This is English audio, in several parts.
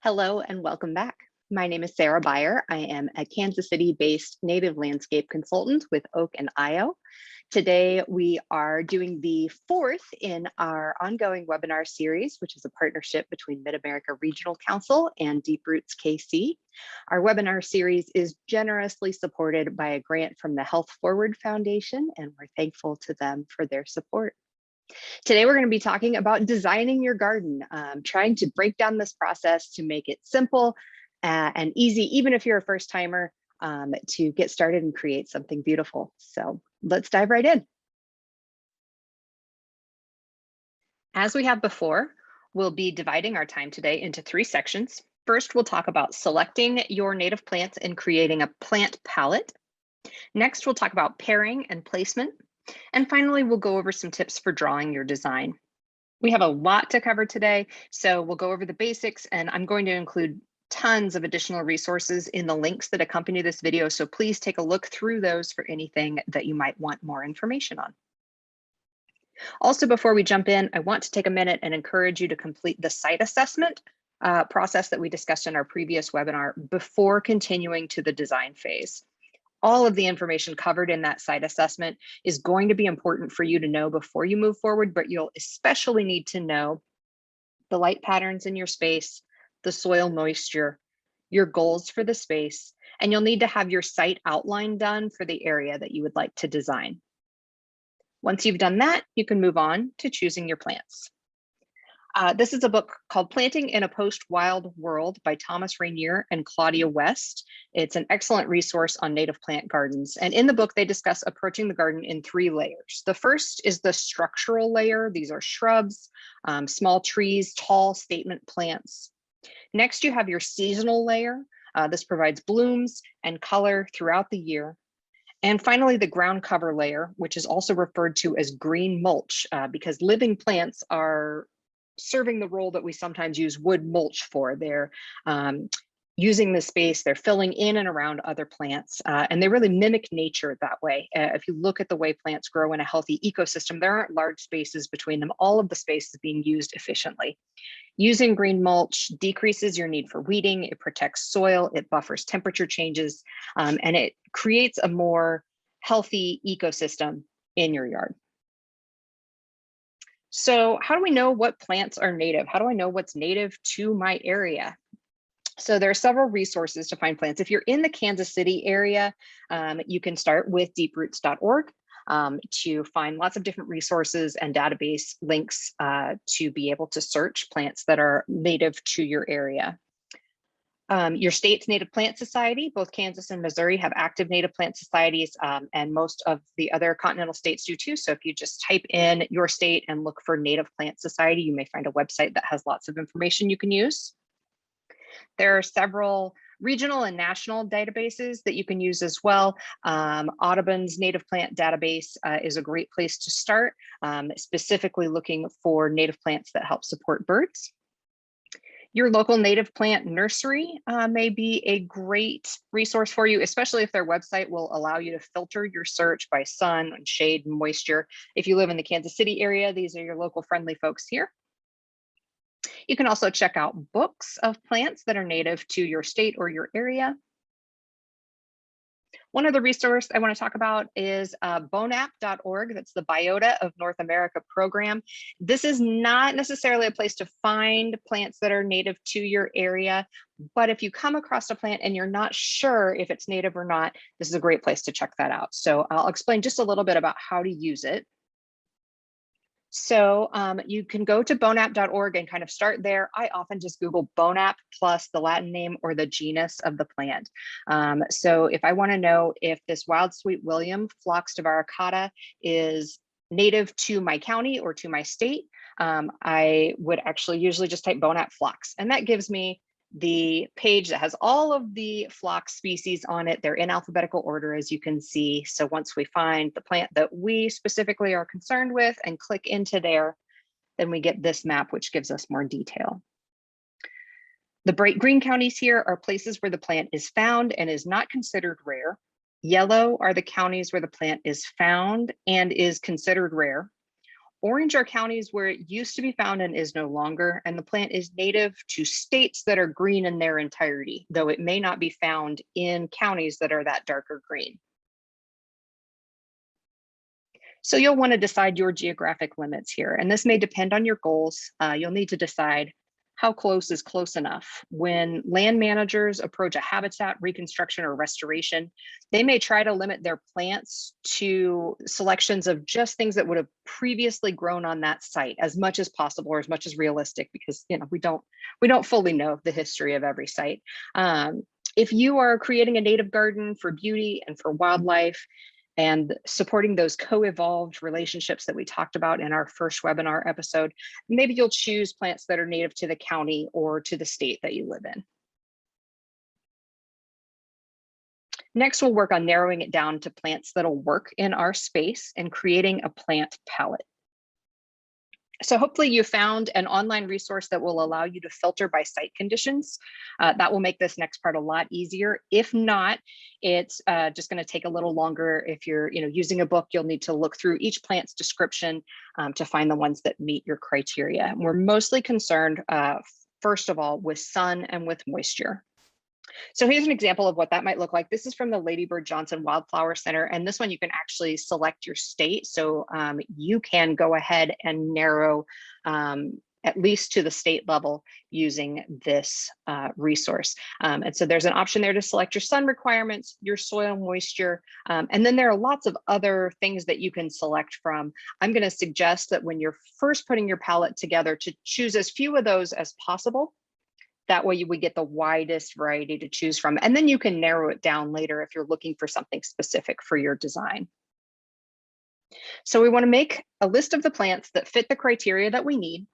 Hello and welcome back. My name is Sarah Beyer. I am a Kansas City-based native landscape consultant with Oak and IO. Today, we are doing the fourth in our ongoing webinar series, which is a partnership between Mid-America Regional Council and Deep Roots KC. Our webinar series is generously supported by a grant from the Health Forward Foundation, and we're thankful to them for their support. Today, we're going to be talking about designing your garden, trying to break down this process to make it simple and easy, even if you're a first timer, to get started and create something beautiful. So let's dive right in. As we have before, we'll be dividing our time today into three sections. First, we'll talk about selecting your native plants and creating a plant palette. Next, we'll talk about pairing and placement. And finally, we'll go over some tips for drawing your design. We have a lot to cover today, so we'll go over the basics, and I'm going to include tons of additional resources in the links that accompany this video, so please take a look through those for anything that you might want more information on. Also, before we jump in, I want to take a minute and encourage you to complete the site assessment process that we discussed in our previous webinar before continuing to the design phase. All of the information covered in that site assessment is going to be important for you to know before you move forward, but you'll especially need to know the light patterns in your space, the soil moisture, your goals for the space, and you'll need to have your site outline done for the area that you would like to design. Once you've done that, you can move on to choosing your plants. This is a book called Planting in a Post-Wild World by Thomas Rainier and Claudia West. It's an excellent resource on native plant gardens. And in the book, they discuss approaching the garden in three layers. The first is the structural layer. These are shrubs, small trees, tall statement plants. Next, you have your seasonal layer. This provides blooms and color throughout the year. And finally, the ground cover layer, which is also referred to as green mulch, because living plants are serving the role that we sometimes use wood mulch for. They're using the space, they're filling in and around other plants, and they really mimic nature that way. If you look at the way plants grow in a healthy ecosystem, there aren't large spaces between them. All of the space is being used efficiently. Using green mulch decreases your need for weeding, it protects soil, it buffers temperature changes, and it creates a more healthy ecosystem in your yard. So how do we know what plants are native? How do I know what's native to my area? So there are several resources to find plants. If you're in the Kansas City area, you can start with deeproots.org to find lots of different resources and database links to be able to search plants that are native to your area. Your state's Native Plant Society, both Kansas and Missouri have active native plant societies, and most of the other continental states do too. So if you just type in your state and look for Native Plant Society, you may find a website that has lots of information you can use. There are several regional and national databases that you can use as well. Audubon's Native Plant Database is a great place to start, specifically looking for native plants that help support birds. Your local native plant nursery may be a great resource for you, especially if their website will allow you to filter your search by sun and shade and moisture. If you live in the Kansas City area, these are your local friendly folks here. You can also check out books of plants that are native to your state or your area. One other resource I want to talk about is bonap.org. That's the Biota of North America program. This is not necessarily a place to find plants that are native to your area, but if you come across a plant and you're not sure if it's native or not, this is a great place to check that out. So I'll explain just a little bit about how to use it. So you can go to bonap.org and kind of start there. I often just Google bonap plus the Latin name or the genus of the plant. So if I want to know if this wild sweet William Phlox divaricata is native to my county or to my state, I would actually usually just type bonap phlox, and that gives me the page that has all of the phlox species on it. They're in alphabetical order, as you can see. So once we find the plant that we specifically are concerned with and click into there, then we get this map, which gives us more detail. The bright green counties here are places where the plant is found and is not considered rare. Yellow are the counties where the plant is found and is considered rare. Orange are counties where it used to be found and is no longer, and the plant is native to states that are green in their entirety, though it may not be found in counties that are that darker green. So you'll want to decide your geographic limits here, and this may depend on your goals. You'll need to decide how close is close enough. When land managers approach a habitat reconstruction or restoration, they may try to limit their plants to selections of just things that would have previously grown on that site as much as possible or as much as realistic, because we don't fully know the history of every site. If you are creating a native garden for beauty and for wildlife, and supporting those co-evolved relationships that we talked about in our first webinar episode, maybe you'll choose plants that are native to the county or to the state that you live in. Next, we'll work on narrowing it down to plants that'll work in our space and creating a plant palette. So hopefully you found an online resource that will allow you to filter by site conditions. That will make this next part a lot easier. If not, it's just going to take a little longer. If you're using a book, you'll need to look through each plant's description to find the ones that meet your criteria. And we're mostly concerned, first of all, with sun and with moisture. So here's an example of what that might look like. This is from the Lady Bird Johnson Wildflower Center, and this one you can actually select your state. So you can go ahead and narrow at least to the state level using this resource. And so there's an option there to select your sun requirements, your soil moisture, and then there are lots of other things that you can select from. I'm going to suggest that when you're first putting your palette together to choose as few of those as possible. That way we get the widest variety to choose from. And then you can narrow it down later if you're looking for something specific for your design. So we want to make a list of the plants that fit the criteria that we need.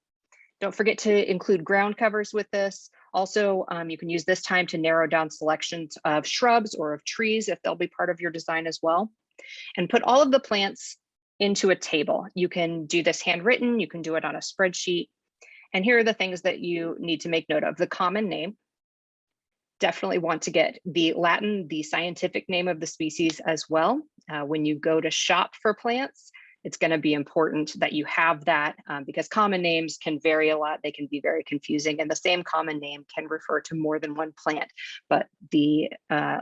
Don't forget to include ground covers with this. Also, you can use this time to narrow down selections of shrubs or of trees if they'll be part of your design as well. And put all of the plants into a table. You can do this handwritten, you can do it on a spreadsheet. And here are the things that you need to make note of. The common name. Definitely want to get the Latin, the scientific name of the species as well. When you go to shop for plants, it's going to be important that you have that because common names can vary a lot. They can be very confusing, and the same common name can refer to more than one plant, but the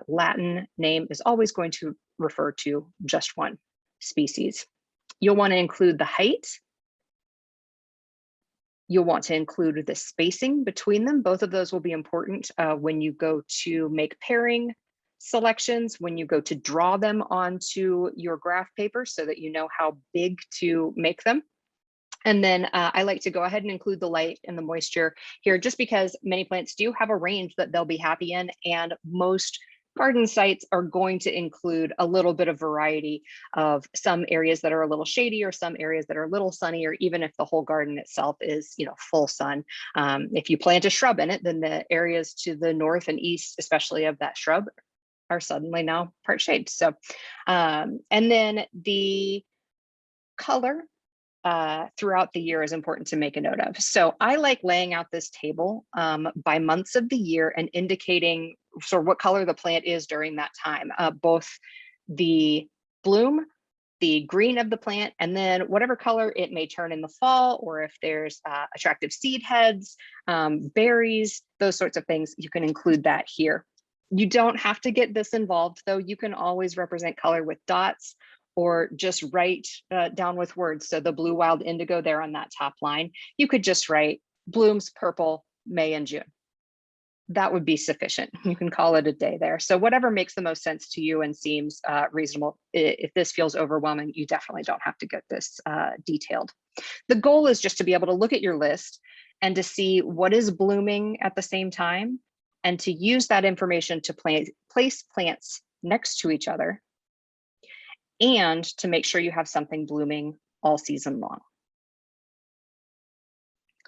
Latin name is always going to refer to just one species. You'll want to include the height. You'll want to include the spacing between them. Both of those will be important when you go to make pairing selections, when you go to draw them onto your graph paper so that you know how big to make them. And then I like to go ahead and include the light and the moisture here, just because many plants do have a range that they'll be happy in, and most garden sites are going to include a little bit of variety of some areas that are a little shady or some areas that are a little sunny, or even if the whole garden itself is, full sun. If you plant a shrub in it, then the areas to the north and east, especially of that shrub, are suddenly now part shade. So, and then the color throughout the year is important to make a note of. So I like laying out this table by months of the year and indicating sort of what color the plant is during that time, both the bloom, the green of the plant, and then whatever color it may turn in the fall, or if there's attractive seed heads, berries, those sorts of things, you can include that here. You don't have to get this involved, though. You can always represent color with dots or just write down with words. So the blue wild indigo there on that top line, you could just write blooms purple, May and June. That would be sufficient. You can call it a day there. So whatever makes the most sense to you and seems reasonable. If this feels overwhelming, you definitely don't have to get this detailed. The goal is just to be able to look at your list and to see what is blooming at the same time, and to use that information to place plants next to each other, and to make sure you have something blooming all season long.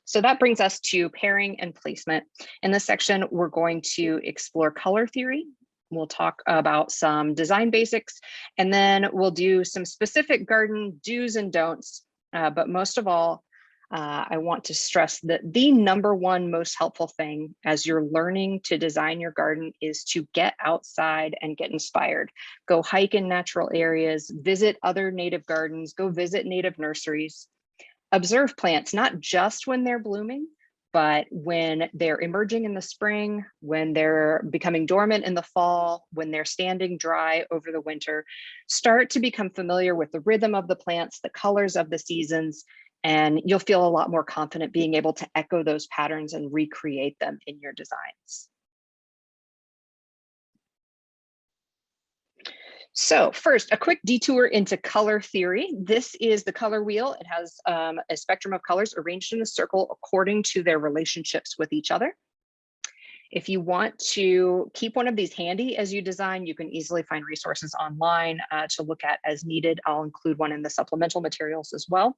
So that brings us to pairing and placement. In this section, we're going to explore color theory. We'll talk about some design basics, and then we'll do some specific garden do's and don'ts. But most of all, I want to stress that the number one most helpful thing as you're learning to design your garden is to get outside and get inspired. Go hike in natural areas, visit other native gardens, go visit native nurseries. Observe plants not just when they're blooming, but when they're emerging in the spring, when they're becoming dormant in the fall, when they're standing dry over the winter. Start to become familiar with the rhythm of the plants, the colors of the seasons, and you'll feel a lot more confident being able to echo those patterns and recreate them in your designs. So first, a quick detour into color theory. This is the color wheel. It has a spectrum of colors arranged in a circle according to their relationships with each other. If you want to keep one of these handy as you design, you can easily find resources online to look at as needed. I'll include one in the supplemental materials as well.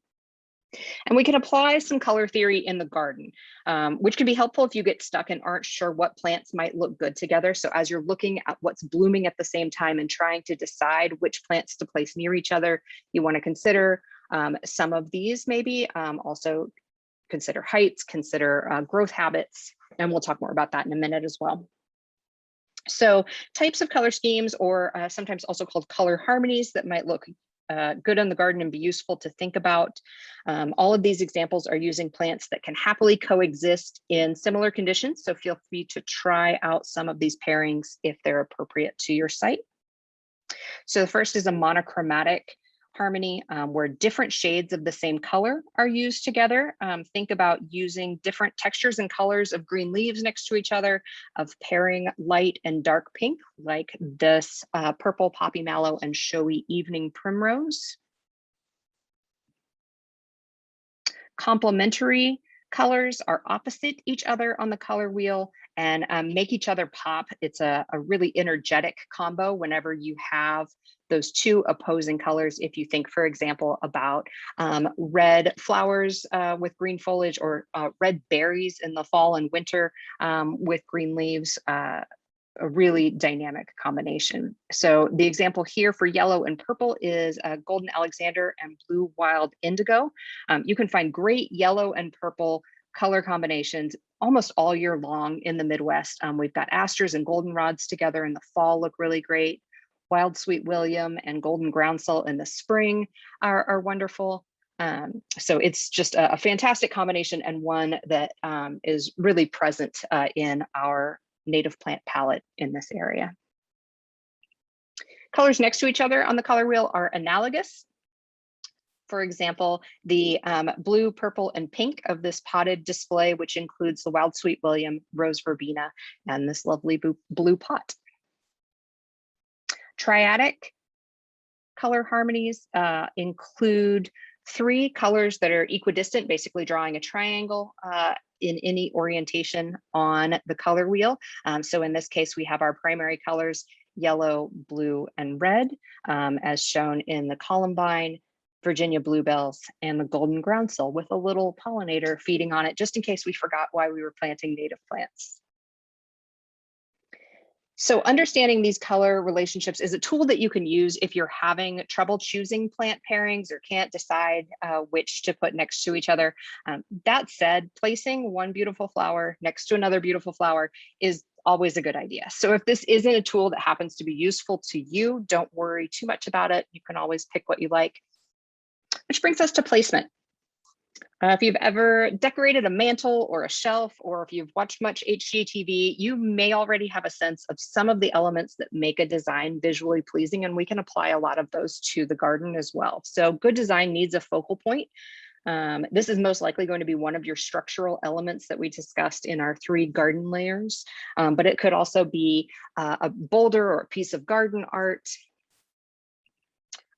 And we can apply some color theory in the garden, which can be helpful if you get stuck and aren't sure what plants might look good together. So as you're looking at what's blooming at the same time and trying to decide which plants to place near each other, you want to consider some of these maybe. Also consider heights, consider growth habits, and we'll talk more about that in a minute as well. So types of color schemes, or sometimes also called color harmonies, that might look good in the garden and be useful to think about. All of these examples are using plants that can happily coexist in similar conditions. So feel free to try out some of these pairings if they're appropriate to your site. So the first is a monochromatic harmony, where different shades of the same color are used together. Think about using different textures and colors of green leaves next to each other, of pairing light and dark pink, like this purple poppy mallow and showy evening primrose. Complementary colors are opposite each other on the color wheel and make each other pop. It's a really energetic combo whenever you have those two opposing colors. If you think, for example, about red flowers with green foliage, or red berries in the fall and winter with green leaves, a really dynamic combination. So the example here for yellow and purple is Golden Alexander and Blue Wild Indigo. You can find great yellow and purple color combinations almost all year long in the Midwest. We've got asters and goldenrods together in the fall, look really great. Wild Sweet William and Golden Groundsel in the spring are wonderful. So it's just a fantastic combination, and one that is really present in our native plant palette in this area. Colors next to each other on the color wheel are analogous. For example, the blue, purple, and pink of this potted display, which includes the Wild Sweet William, Rose Verbena, and this lovely blue pot. Triadic color harmonies include 3 colors that are equidistant, basically drawing a triangle in any orientation on the color wheel. So in this case, we have our primary colors, yellow, blue, and red, as shown in the columbine, Virginia bluebells, and the golden groundsel, with a little pollinator feeding on it, just in case we forgot why we were planting native plants. So understanding these color relationships is a tool that you can use if you're having trouble choosing plant pairings or can't decide which to put next to each other. That said, placing one beautiful flower next to another beautiful flower is always a good idea. So if this isn't a tool that happens to be useful to you, don't worry too much about it. You can always pick what you like. Which brings us to placement. If you've ever decorated a mantle or a shelf, or if you've watched much HGTV, you may already have a sense of some of the elements that make a design visually pleasing, and we can apply a lot of those to the garden as well. So good design needs a focal point. This is most likely going to be one of your structural elements that we discussed in our 3 garden layers, but it could also be a boulder or a piece of garden art.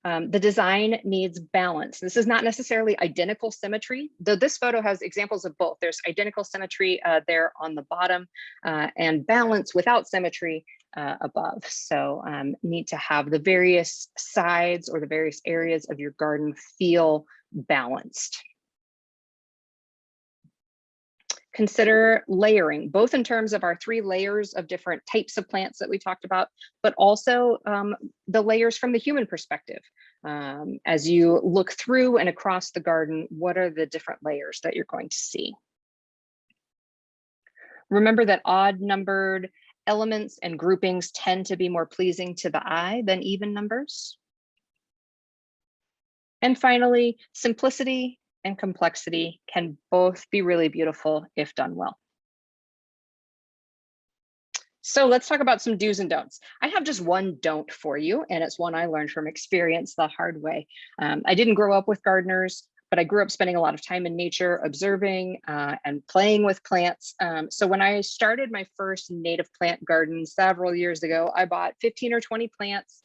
The design needs balance. This is not necessarily identical symmetry, though this photo has examples of both. There's identical symmetry there on the bottom and balance without symmetry above. So need to have the various sides or the various areas of your garden feel balanced. Consider layering, both in terms of our 3 layers of different types of plants that we talked about, but also the layers from the human perspective. As you look through and across the garden, what are the different layers that you're going to see? Remember that odd numbered elements and groupings tend to be more pleasing to the eye than even numbers. And finally, simplicity and complexity can both be really beautiful if done well. So let's talk about some do's and don'ts. I have just one don't for you, and it's one I learned from experience the hard way. I didn't grow up with gardeners, but I grew up spending a lot of time in nature, observing and playing with plants. So when I started my first native plant garden several years ago, I bought 15 or 20 plants,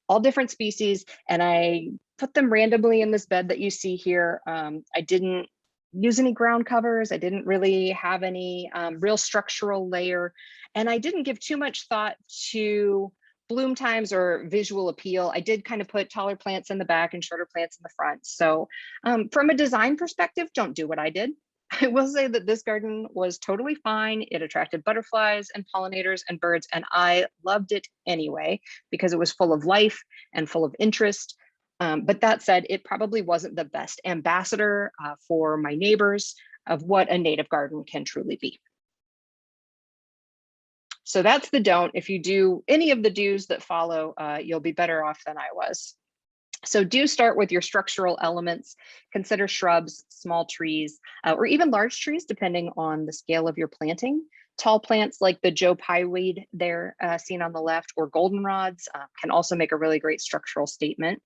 all different species, and I put them randomly in this bed that you see here. I didn't use any ground covers. I didn't really have any real structural layer, and I didn't give too much thought to bloom times or visual appeal. I did kind of put taller plants in the back and shorter plants in the front. So from a design perspective, don't do what I did. I will say that this garden was totally fine. It attracted butterflies and pollinators and birds, and I loved it anyway because it was full of life and full of interest. But that said, it probably wasn't the best ambassador for my neighbors of what a native garden can truly be. So that's the don't. If you do any of the do's that follow, you'll be better off than I was. So do start with your structural elements. Consider shrubs, small trees, or even large trees, depending on the scale of your planting. Tall plants like the Joe Pye weed there seen on the left, or goldenrods can also make a really great structural statement.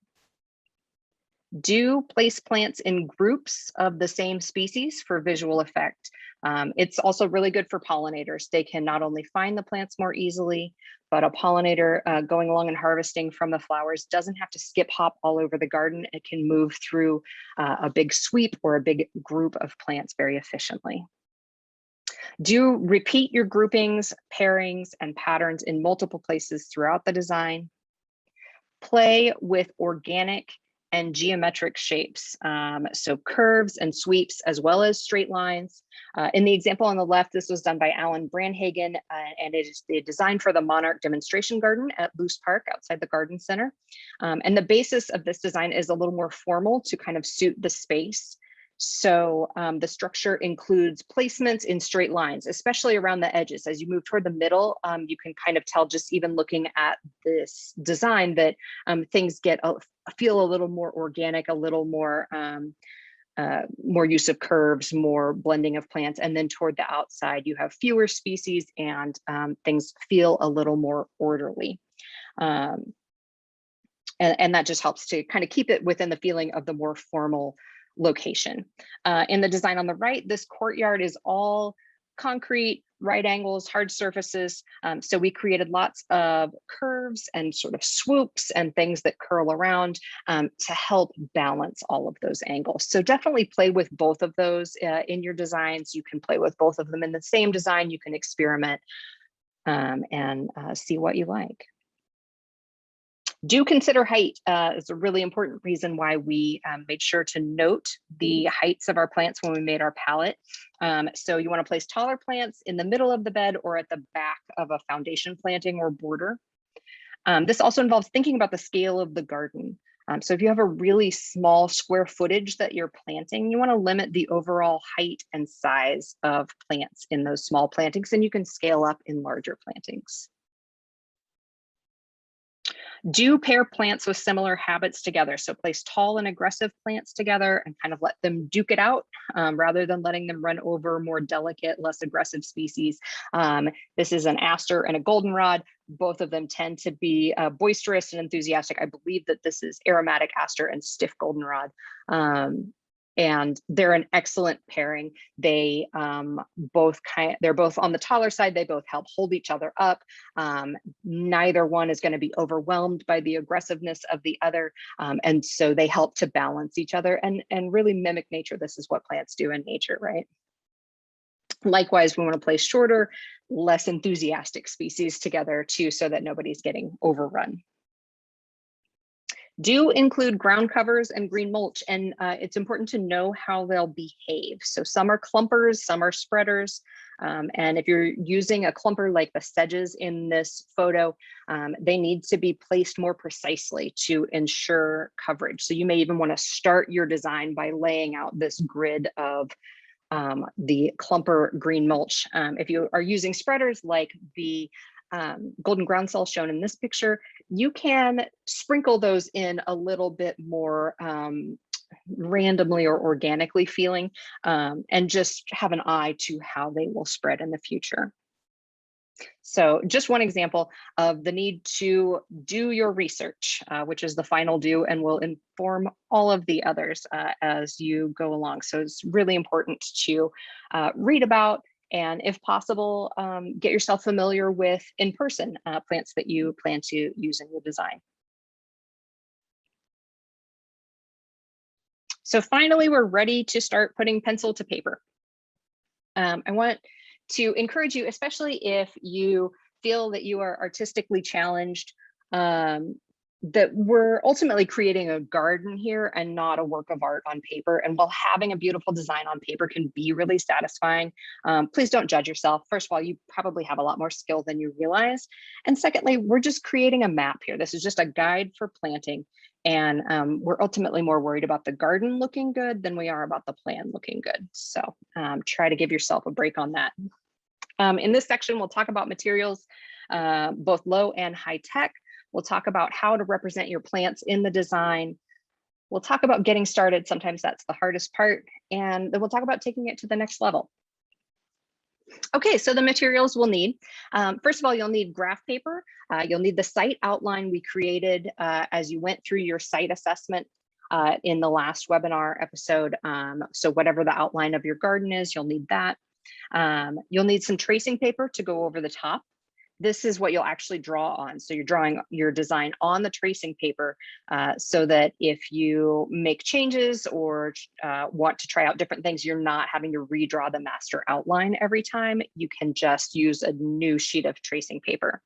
Do place plants in groups of the same species for visual effect. It's also really good for pollinators. They can not only find the plants more easily, but a pollinator going along and harvesting from the flowers doesn't have to skip hop all over the garden. It can move through a big sweep or a big group of plants very efficiently. Do repeat your groupings, pairings, and patterns in multiple places throughout the design. Play with organic and geometric shapes, so curves and sweeps, as well as straight lines. In the example on the left, this was done by Alan Branhagen, and it is the design for the Monarch Demonstration Garden at Luce Park outside the Garden Center. And the basis of this design is a little more formal to kind of suit the space. So the structure includes placements in straight lines, especially around the edges. As you move toward the middle, you can kind of tell just even looking at this design that things feel a little more organic, a little more more use of curves, more blending of plants. And then toward the outside, you have fewer species and things feel a little more orderly. And that just helps to kind of keep it within the feeling of the more formal location. In the design on the right, this courtyard is all concrete, right angles, hard surfaces. So we created lots of curves and sort of swoops and things that curl around to help balance all of those angles. So definitely play with both of those in your designs. You can play with both of them in the same design. You can experiment and see what you like. Do consider height is a really important reason why we made sure to note the heights of our plants when we made our palette. So you want to place taller plants in the middle of the bed or at the back of a foundation planting or border. This also involves thinking about the scale of the garden. So if you have a really small square footage that you're planting, you want to limit the overall height and size of plants in those small plantings, and you can scale up in larger plantings. Do pair plants with similar habits together. So place tall and aggressive plants together and kind of let them duke it out rather than letting them run over more delicate, less aggressive species. This is an aster and a goldenrod. Both of them tend to be boisterous and enthusiastic. I believe that this is aromatic aster and stiff goldenrod. And they're an excellent pairing. They they're both on the taller side. They both help hold each other up. Neither one is going to be overwhelmed by the aggressiveness of the other. And so they help to balance each other and really mimic nature. This is what plants do in nature, right? Likewise, we want to place shorter, less enthusiastic species together too, so that nobody's getting overrun. Do include ground covers and green mulch, and it's important to know how they'll behave. So some are clumpers, some are spreaders, and if you're using a clumper like the sedges in this photo, they need to be placed more precisely to ensure coverage. So you may even want to start your design by laying out this grid of the clumper green mulch. If you are using spreaders like the golden groundsel shown in this picture, you can sprinkle those in a little bit more randomly or organically feeling, and just have an eye to how they will spread in the future. So just one example of the need to do your research, which is the final do and will inform all of the others as you go along. So it's really important to read about, and if possible, get yourself familiar with in-person plants that you plan to use in your design. So finally, we're ready to start putting pencil to paper. I want to encourage you, especially if you feel that you are artistically challenged, that we're ultimately creating a garden here and not a work of art on paper. And while having a beautiful design on paper can be really satisfying, please don't judge yourself. First of all, you probably have a lot more skill than you realize. And secondly, we're just creating a map here. This is just a guide for planting. And we're ultimately more worried about the garden looking good than we are about the plan looking good. So try to give yourself a break on that. In this section, we'll talk about materials, both low and high tech. We'll talk about how to represent your plants in the design. We'll talk about getting started. Sometimes that's the hardest part. And then we'll talk about taking it to the next level. Okay, so the materials we'll need. First of all, you'll need graph paper. You'll need the site outline we created as you went through your site assessment in the last webinar episode. So whatever the outline of your garden is, you'll need that. You'll need some tracing paper to go over the top. This is what you'll actually draw on. So you're drawing your design on the tracing paper so that if you make changes or want to try out different things, you're not having to redraw the master outline every time. You can just use a new sheet of tracing paper.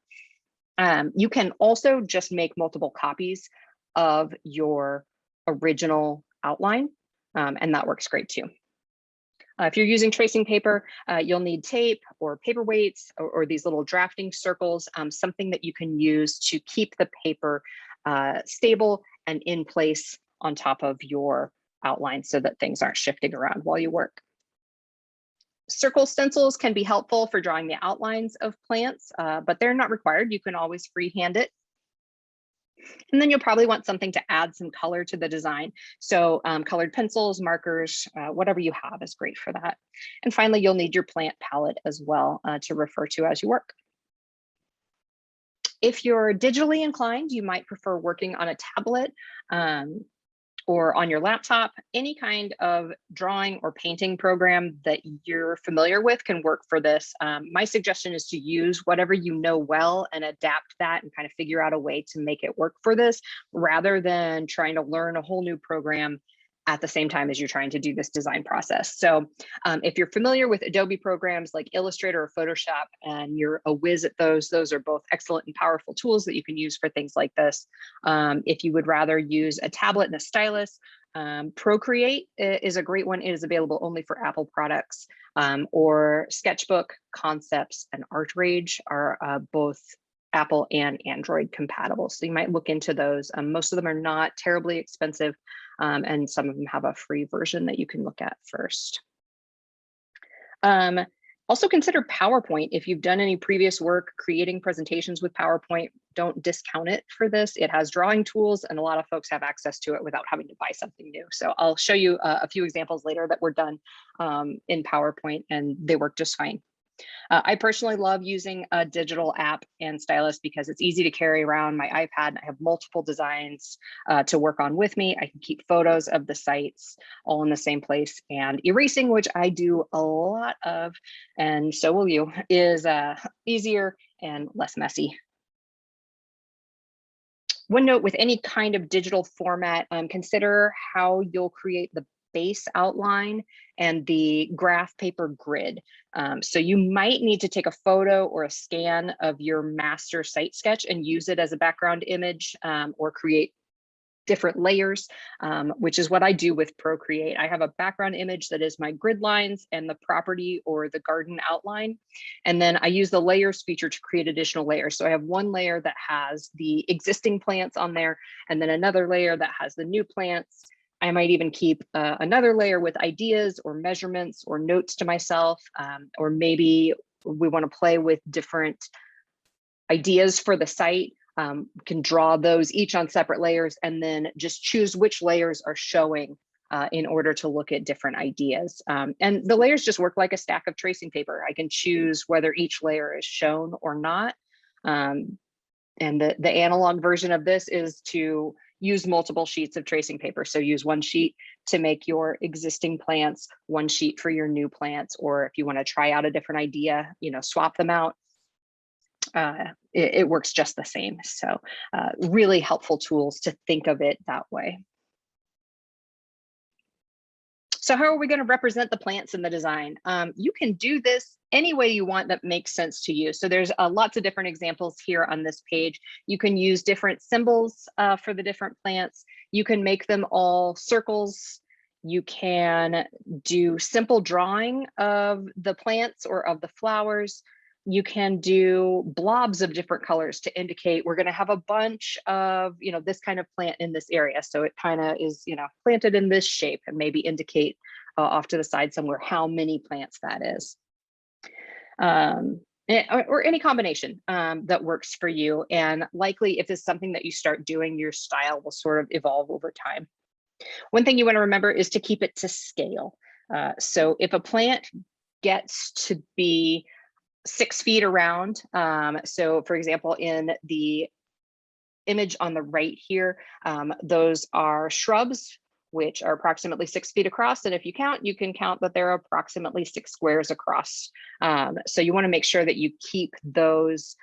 You can also just make multiple copies of your original outline, and that works great too. If you're using tracing paper, you'll need tape or paperweights or these little drafting circles, something that you can use to keep the paper stable and in place on top of your outline so that things aren't shifting around while you work. Circle stencils can be helpful for drawing the outlines of plants, but they're not required. You can always freehand it. And then you'll probably want something to add some color to the design. So colored pencils, markers, whatever you have is great for that. And finally, you'll need your plant palette as well to refer to as you work. If you're digitally inclined, you might prefer working on a tablet or on your laptop. Any kind of drawing or painting program that you're familiar with can work for this. My suggestion is to use whatever you know well and adapt that and kind of figure out a way to make it work for this, rather than trying to learn a whole new program at the same time as you're trying to do this design process. So if you're familiar with Adobe programs like Illustrator or Photoshop and you're a whiz at those are both excellent and powerful tools that you can use for things like this. If you would rather use a tablet and a stylus, Procreate is a great one. It is available only for Apple products, or Sketchbook, Concepts, and ArtRage are both Apple and Android compatible. So you might look into those. Most of them are not terribly expensive, and some of them have a free version that you can look at first. Also consider PowerPoint. If you've done any previous work creating presentations with PowerPoint, don't discount it for this. It has drawing tools and a lot of folks have access to it without having to buy something new. So I'll show you a few examples later that were done in PowerPoint and they work just fine. I personally love using a digital app and stylus because it's easy to carry around my iPad. I have multiple designs to work on with me. I can keep photos of the sites all in the same place, and erasing, which I do a lot of, and so will you, is easier and less messy. One note with any kind of digital format, consider how you'll create the base outline and the graph paper grid. So you might need to take a photo or a scan of your master site sketch and use it as a background image, or create different layers, which is what I do with Procreate. I have a background image that is my grid lines and the property or the garden outline. And then I use the layers feature to create additional layers. So I have one layer that has the existing plants on there, and then another layer that has the new plants. I might even keep another layer with ideas or measurements or notes to myself, or maybe we want to play with different ideas for the site. Can draw those each on separate layers and then just choose which layers are showing in order to look at different ideas. And the layers just work like a stack of tracing paper. I can choose whether each layer is shown or not. And the analog version of this is to use multiple sheets of tracing paper. So use one sheet to make your existing plants, one sheet for your new plants, or if you want to try out a different idea, swap them out. It works just the same. So really helpful tools to think of it that way. So how are we going to represent the plants in the design? You can do this any way you want that makes sense to you. So there's lots of different examples here on this page. You can use different symbols for the different plants. You can make them all circles. You can do simple drawing of the plants or of the flowers. You can do blobs of different colors to indicate we're going to have a bunch of, this kind of plant in this area. So it kind of is, planted in this shape, and maybe indicate off to the side somewhere how many plants that is. Or any combination that works for you. And likely if it's something that you start doing, your style will sort of evolve over time. One thing you want to remember is to keep it to scale. So if a plant gets to be 6 feet around. So for example, in the image on the right here, those are shrubs, which are approximately 6 feet across. And if you can count that they're approximately 6 squares across. So you want to make sure that you keep those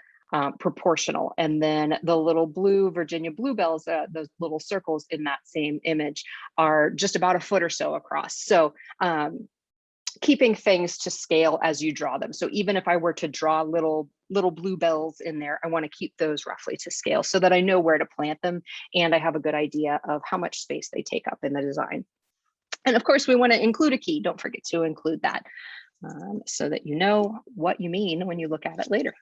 proportional. And then the little blue Virginia bluebells, those little circles in that same image, are just about a foot or so across. So keeping things to scale as you draw them. So even if I were to draw little bluebells in there, I want to keep those roughly to scale so that I know where to plant them and I have a good idea of how much space they take up in the design. And of course, we want to include a key. Don't forget to include that so that you know what you mean when you look at it later.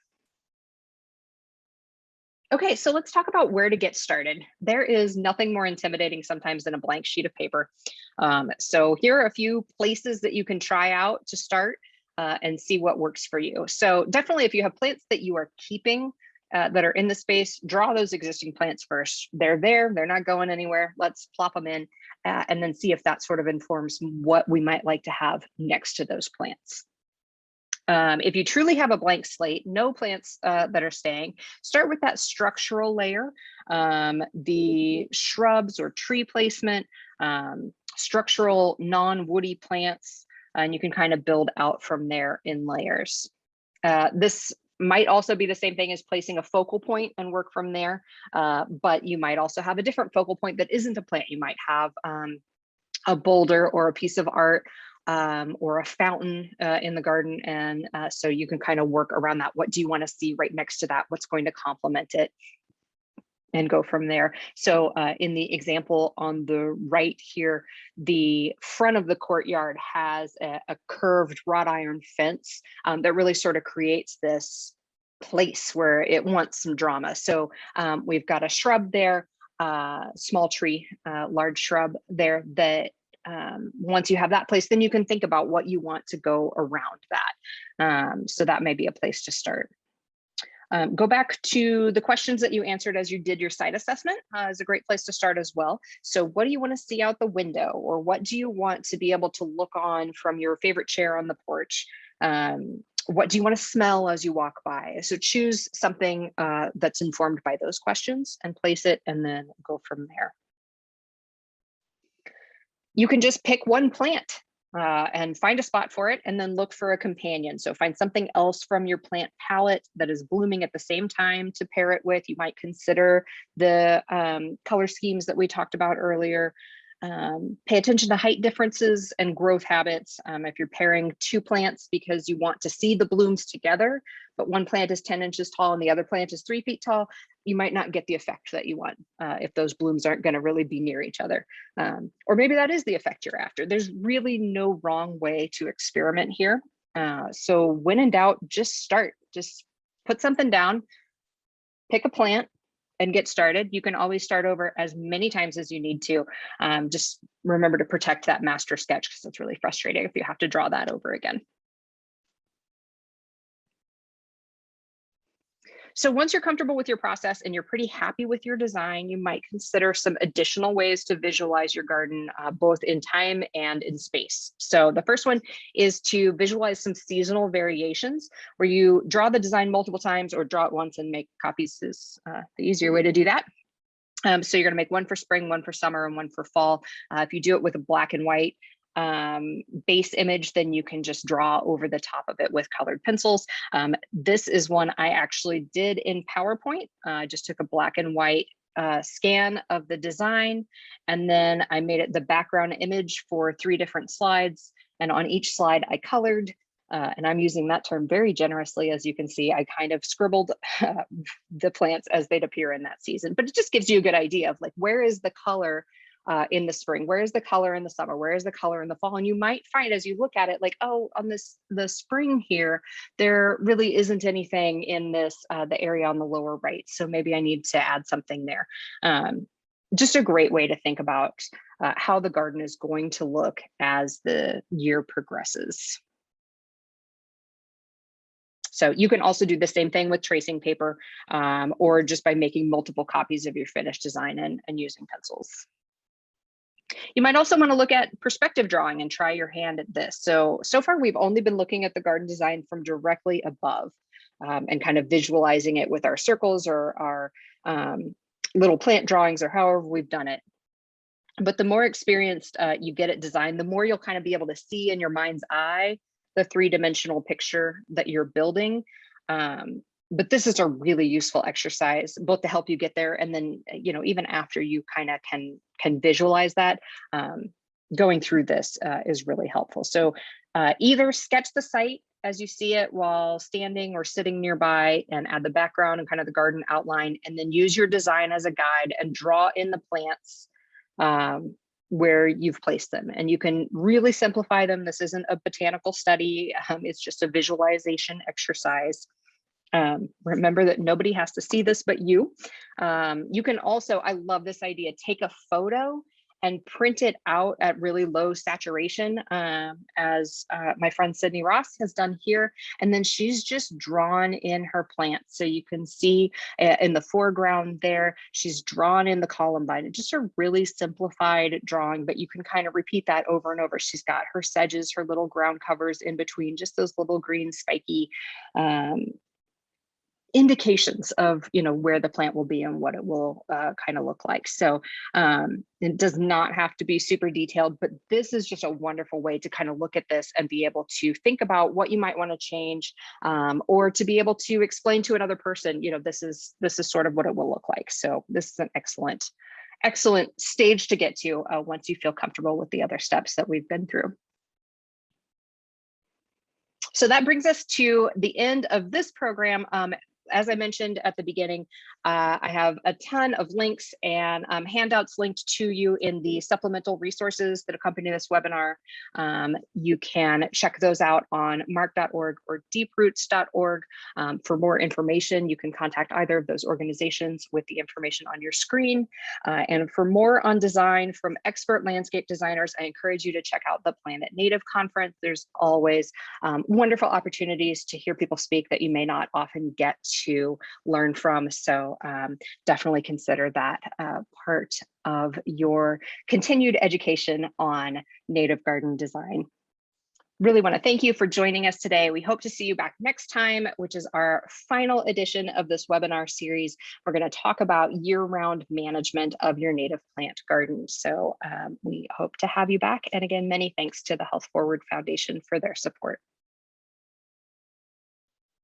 Okay, so let's talk about where to get started. There is nothing more intimidating sometimes than a blank sheet of paper. So here are a few places that you can try out to start and see what works for you. So definitely if you have plants that you are keeping that are in the space, draw those existing plants first. They're there, they're not going anywhere. Let's plop them in and then see if that sort of informs what we might like to have next to those plants. If you truly have a blank slate, no plants that are staying, start with that structural layer, the shrubs or tree placement, structural non-woody plants, and you can kind of build out from there in layers. This might also be the same thing as placing a focal point and work from there, but you might also have a different focal point that isn't a plant. You might have a boulder or a piece of art or a fountain in the garden. And so you can kind of work around that. What do you want to see right next to that? What's going to complement it? And go from there. So in the example on the right here, the front of the courtyard has a curved wrought iron fence that really sort of creates this place where it wants some drama. So we've got a shrub there, small tree, large shrub there that once you have that place, then you can think about what you want to go around that. So that may be a place to start. Go back to the questions that you answered as you did your site assessment is a great place to start as well. So what do you want to see out the window, or what do you want to be able to look on from your favorite chair on the porch? What do you want to smell as you walk by? So choose something that's informed by those questions and place it, and then go from there. You can just pick one plant and find a spot for it, and then look for a companion. So find something else from your plant palette that is blooming at the same time to pair it with. You might consider the color schemes that we talked about earlier. Pay attention to height differences and growth habits. If you're pairing two plants because you want to see the blooms together, but one plant is 10 inches tall and the other plant is 3 feet tall, you might not get the effect that you want if those blooms aren't going to really be near each other. Or maybe that is the effect you're after. There's really no wrong way to experiment here. So when in doubt, just start. Just put something down, pick a plant, and get started. You can always start over as many times as you need to. Just remember to protect that master sketch, because it's really frustrating if you have to draw that over again. So once you're comfortable with your process and you're pretty happy with your design, you might consider some additional ways to visualize your garden, both in time and in space. So the first one is to visualize some seasonal variations where you draw the design multiple times or draw it once and make copies is the easier way to do that. So you're going to make one for spring, one for summer, and one for fall. If you do it with a black and white base image, then you can just draw over the top of it with colored pencils. This is one I actually did in PowerPoint. I just took a black and white scan of the design, and then I made it the background image for 3 different slides. And on each slide I colored, and I'm using that term very generously. As you can see, I kind of scribbled the plants as they'd appear in that season, but it just gives you a good idea of like, where is the color in the spring? Where is the color in the summer? Where is the color in the fall? And you might find as you look at it, like, oh, on the spring here, there really isn't anything in this, the area on the lower right. So maybe I need to add something there. Just a great way to think about how the garden is going to look as the year progresses. So you can also do the same thing with tracing paper, or just by making multiple copies of your finished design and using pencils. You might also want to look at perspective drawing and try your hand at this. So far we've only been looking at the garden design from directly above, and kind of visualizing it with our circles or our little plant drawings or however we've done it. But the more experienced you get at design, the more you'll kind of be able to see in your mind's eye the 3-dimensional picture that you're building. But this is a really useful exercise, both to help you get there, and then, you know, even after you kind of can visualize that, going through this is really helpful. So either sketch the site as you see it while standing or sitting nearby and add the background and kind of the garden outline, and then use your design as a guide and draw in the plants where you've placed them. And you can really simplify them. This isn't a botanical study. It's just a visualization exercise. Remember that nobody has to see this but you. You can also, I love this idea, take a photo and print it out at really low saturation, as my friend Sydney Ross has done here. And then she's just drawn in her plants. So you can see in the foreground there, she's drawn in the columbine. It's just a really simplified drawing, but you can kind of repeat that over and over. She's got her sedges, her little ground covers in between, just those little green spiky indications of, you know, where the plant will be and what it will kind of look like. So it does not have to be super detailed, but this is just a wonderful way to kind of look at this and be able to think about what you might want to change, or to be able to explain to another person, you know, this is sort of what it will look like. So this is an excellent stage to get to once you feel comfortable with the other steps that we've been through. So that brings us to the end of this program. As I mentioned at the beginning, I have a ton of links and handouts linked to you in the supplemental resources that accompany this webinar. You can check those out on mark.org or deeproots.org. For more information, you can contact either of those organizations with the information on your screen. And for more on design from expert landscape designers, I encourage you to check out the Planet Native Conference. There's always wonderful opportunities to hear people speak that you may not often get to learn from. So definitely consider that part of your continued education on native garden design. Really want to thank you for joining us today. We hope to see you back next time, which is our final edition of this webinar series. We're going to talk about year-round management of your native plant garden. So we hope to have you back. And again, many thanks to the Health Forward Foundation for their support.